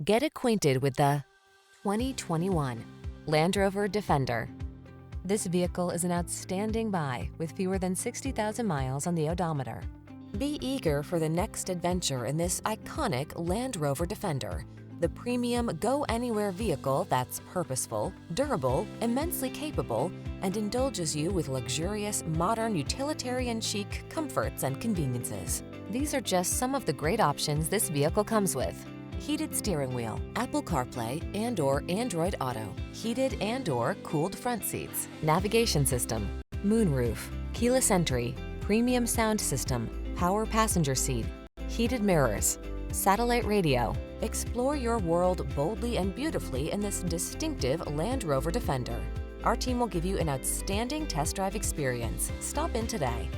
Get acquainted with the 2021 Landrover Defender. This vehicle is an outstanding buy with fewer than 60,000 miles on the odometer. Be eager for the next adventure in this iconic Land Rover Defender, the premium go-anywhere vehicle that's purposeful, durable, immensely capable, and indulges you with luxurious, modern, utilitarian chic comforts and conveniences. These are just some of the great options this vehicle comes with: heated steering wheel, Apple CarPlay and/or Android Auto, heated and/or cooled front seats, navigation system, moonroof, keyless entry, premium sound system, power passenger seat, heated mirrors, satellite radio. Explore your world boldly and beautifully in this distinctive Land Rover Defender. Our team will give you an outstanding test drive experience. Stop in today.